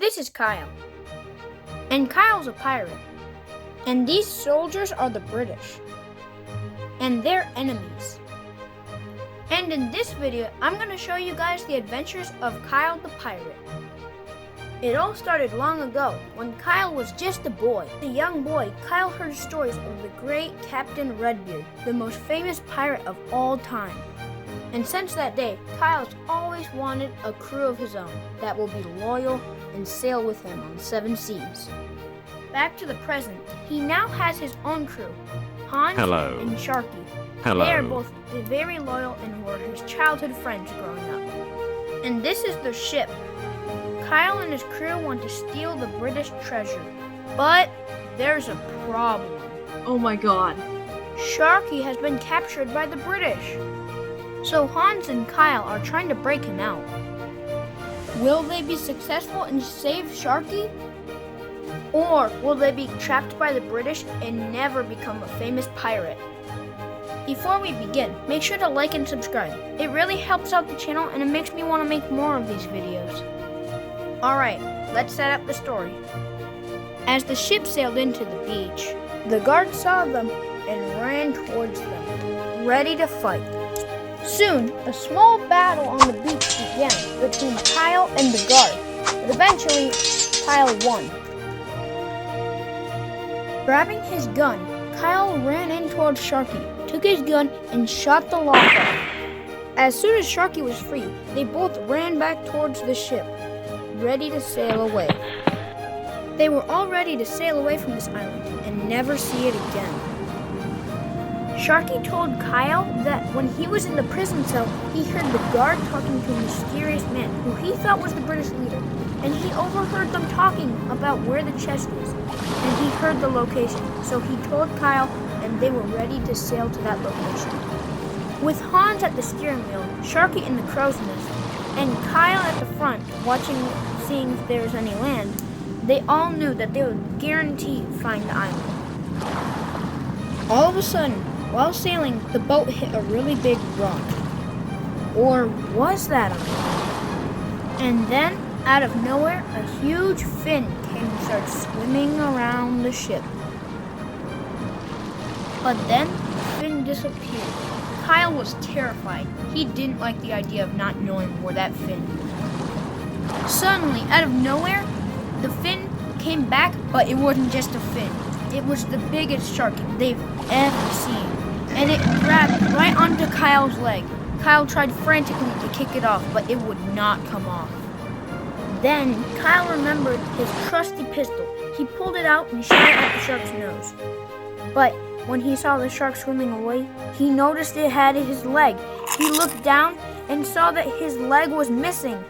This is Kyle. And Kyle's a pirate. And these soldiers are the British. And they're enemies. And in this video, I'm going to show you guys the adventures of Kyle the pirate. It all started long ago, when Kyle was just a boy. As a young boy, Kyle heard stories of the great Captain Redbeard, the most famous pirate of all time. And since that day, Kyle's always wanted a crew of his own that will be loyal and sail with him on the seven seas. Back to the present, he now has his own crew, Hans Hello. and Sharky. Hello. They are both very loyal and were his childhood friends growing up. And this is their ship. Kyle and his crew want to steal the British treasure, but there's a problem. Oh my god. Sharky has been captured by the British. So Hans and Kyle are trying to break him out. Will they be successful and save Sharky? Or will they be trapped by the British and never become a famous pirate? Before we begin, make sure to like and subscribe. It really helps out the channel and it makes me want to make more of these videos. Alright, let's set up the story. As the ship sailed into the beach, the guards saw them and ran towards them, ready to fight. Soon, a small battle on the beach began between Kyle and the guard, but eventually, Kyle won. Grabbing his gun, Kyle ran in towards Sharky, took his gun, and shot the lock off. As soon as Sharky was free, they both ran back towards the ship, ready to sail away. They were all ready to sail away from this island and never see it again. Sharky told Kyle that when he was in the prison cell, he heard the guard talking to a mysterious man who he thought was the British leader, and he overheard them talking about where the chest is, and he heard the location, so he told Kyle, and they were ready to sail to that location. With Hans at the steering wheel, Sharky in the crow's nest, and Kyle at the front, seeing if there was any land, they all knew that they would guarantee find the island. All of a sudden, while sailing, the boat hit a really big rock. Or was that a rock? And then, out of nowhere, a huge fin came and started swimming around the ship. But then, the fin disappeared. Kyle was terrified. He didn't like the idea of not knowing where that fin was. Suddenly, out of nowhere, the fin came back, but it wasn't just a fin. It was the biggest shark they've ever seen. And it grabbed right onto Kyle's leg. Kyle tried frantically to kick it off, but it would not come off. Then, Kyle remembered his trusty pistol. He pulled it out and shot it at the shark's nose. But when he saw the shark swimming away, he noticed it had his leg. He looked down and saw that his leg was missing.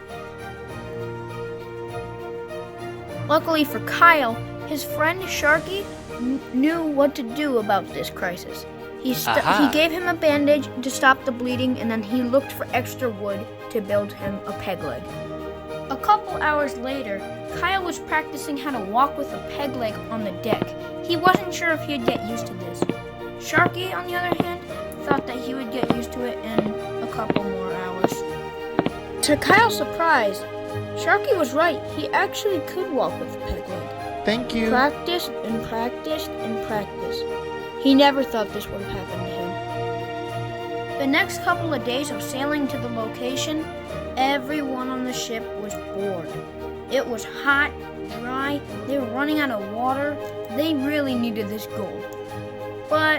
Luckily for Kyle, his friend Sharky knew what to do about this crisis. He gave him a bandage to stop the bleeding, and then he looked for extra wood to build him a peg leg. A couple hours later, Kyle was practicing how to walk with a peg leg on the deck. He wasn't sure if he'd get used to this. Sharky, on the other hand, thought that he would get used to it in a couple more hours. To Kyle's surprise, Sharky was right. He actually could walk with a peg leg. Thank you. Practiced and practiced and practiced. He never thought this would have happened to him. The next couple of days of sailing to the location, everyone on the ship was bored. It was hot, dry, they were running out of water. They really needed this gold. But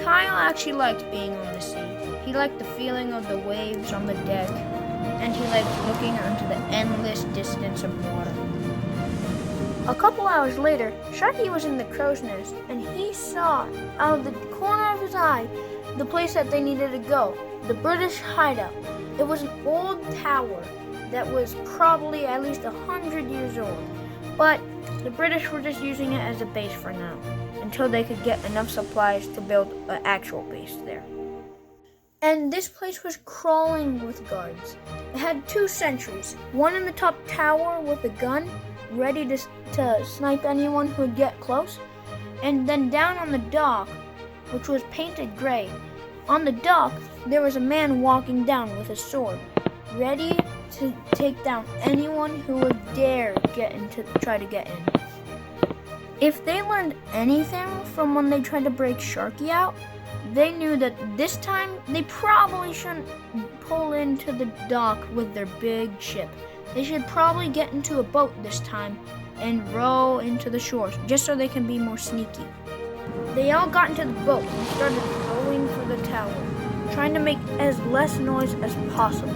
Kyle actually liked being on the sea. He liked the feeling of the waves on the deck, and he liked looking into the endless distance of water. A couple hours later, Sharky was in the crow's nest, and he saw, out of the corner of his eye, the place that they needed to go, the British hideout. It was an old tower that was probably at least 100 years old, but the British were just using it as a base for now, until they could get enough supplies to build an actual base there. And this place was crawling with guards. It had 2 sentries, one in the top tower with a gun, ready to snipe anyone who would get close, and then down on the dock, which was painted gray, on the dock there was a man walking down with a sword, ready to take down anyone who would dare try to get in. If they learned anything from when they tried to break Sharky out, they knew that this time they probably shouldn't pull into the dock with their big ship. They should probably get into a boat this time and row into the shore just so they can be more sneaky. They all got into the boat and started rowing for the tower, trying to make as less noise as possible.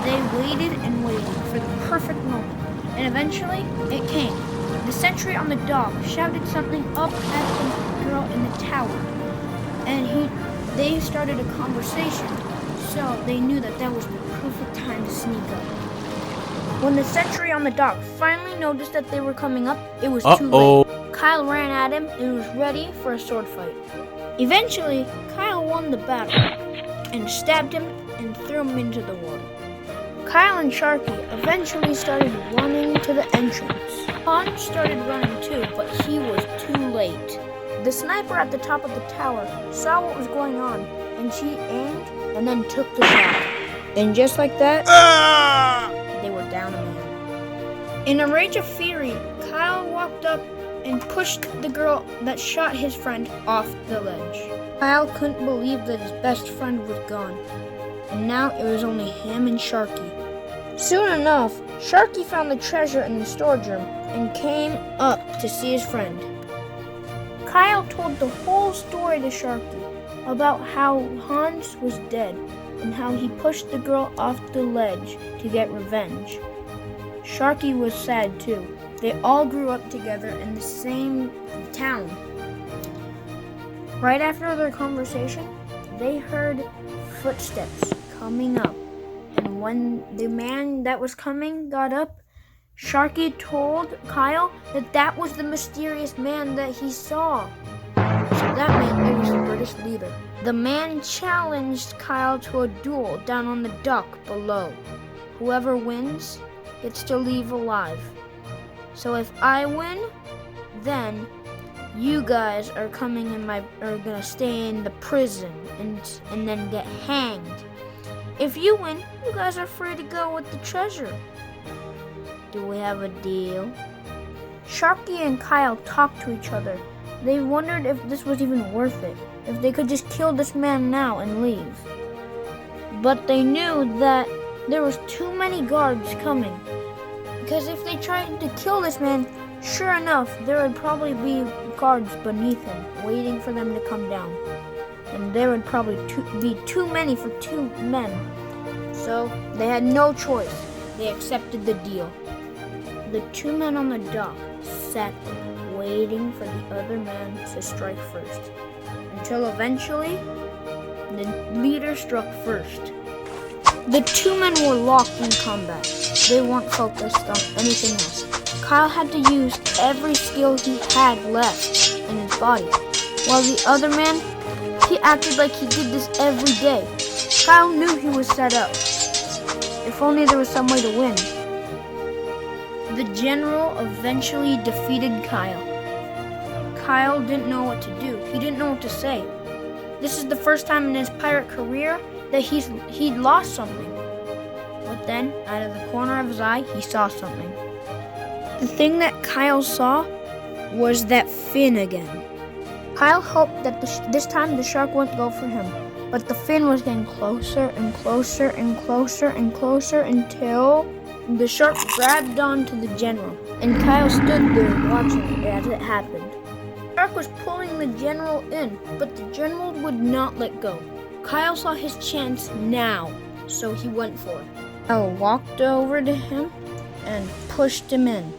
They waited and waited for the perfect moment, and eventually it came. The sentry on the dock shouted something up at the girl in the tower, and they started a conversation, so they knew that was the perfect time to sneak up. When the sentry on the dock finally noticed that they were coming up, it was too late. Kyle ran at him and was ready for a sword fight. Eventually, Kyle won the battle and stabbed him and threw him into the water. Kyle and Sharky eventually started running to the entrance. Hans started running too, but he was too late. The sniper at the top of the tower saw what was going on, and she aimed and then took the shot. And just like that, they were down a man. In a rage of fury, Kyle walked up and pushed the girl that shot his friend off the ledge. Kyle couldn't believe that his best friend was gone, and now it was only him and Sharky. Soon enough, Sharky found the treasure in the storage room and came up to see his friend. Kyle told the whole story to Sharky about how Hans was dead and how he pushed the girl off the ledge to get revenge. Sharky was sad too. They all grew up together in the same town. Right after their conversation, they heard footsteps coming up. And when the man that was coming got up, Sharky told Kyle that was the mysterious man that he saw. So that meant it was the British leader. The man challenged Kyle to a duel down on the dock below. Whoever wins gets to leave alive. So if I win, then you guys are gonna stay in the prison and then get hanged. If you win, you guys are free to go with the treasure. Do we have a deal? Sharky and Kyle talked to each other. They wondered if this was even worth it, if they could just kill this man now and leave. But they knew that there was too many guards coming. Because if they tried to kill this man, sure enough, there would probably be guards beneath him, waiting for them to come down. And there would probably be too many for two men. So they had no choice. They accepted the deal. The two men on the dock sat there, waiting for the other man to strike first. Until eventually, the leader struck first. The two men were locked in combat. They weren't focused on anything else. Kyle had to use every skill he had left in his body, while the other man, he acted like he did this every day. Kyle knew he was set up. If only there was some way to win. The general eventually defeated Kyle. Kyle didn't know what to do. He didn't know what to say. This is the first time in his pirate career that he'd lost something. But then, out of the corner of his eye, he saw something. The thing that Kyle saw was that fin again. Kyle hoped that this time the shark wouldn't go for him, but the fin was getting closer and closer and closer and closer until the shark grabbed onto the general, and Kyle stood there watching it as it happened. The shark was pulling the general in, but the general would not let go. Kyle saw his chance now, so he went for it. Kyle walked over to him and pushed him in.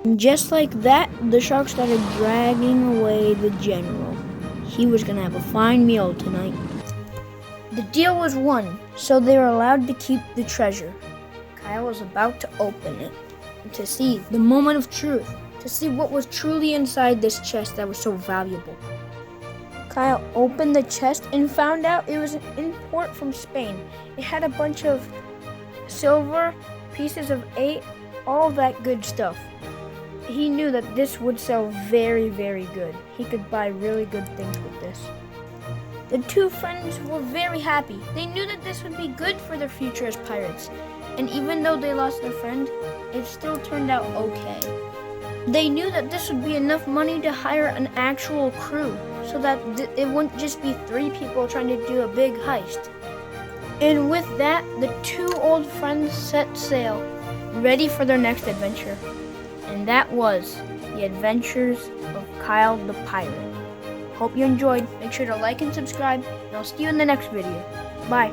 And just like that, the shark started dragging away the general. He was going to have a fine meal tonight. The deal was won, so they were allowed to keep the treasure. Kyle was about to open it to see the moment of truth, to see what was truly inside this chest that was so valuable. Kyle opened the chest and found out it was an import from Spain. It had a bunch of silver, pieces of 8, all that good stuff. He knew that this would sell very, very good. He could buy really good things with this. The two friends were very happy. They knew that this would be good for their future as pirates. And even though they lost their friend, it still turned out okay. They knew that this would be enough money to hire an actual crew, so that it wouldn't just be 3 people trying to do a big heist. And with that, the 2 old friends set sail, ready for their next adventure. And that was the adventures of Kyle the Pirate. Hope you enjoyed. Make sure to like and subscribe, and I'll see you in the next video. Bye.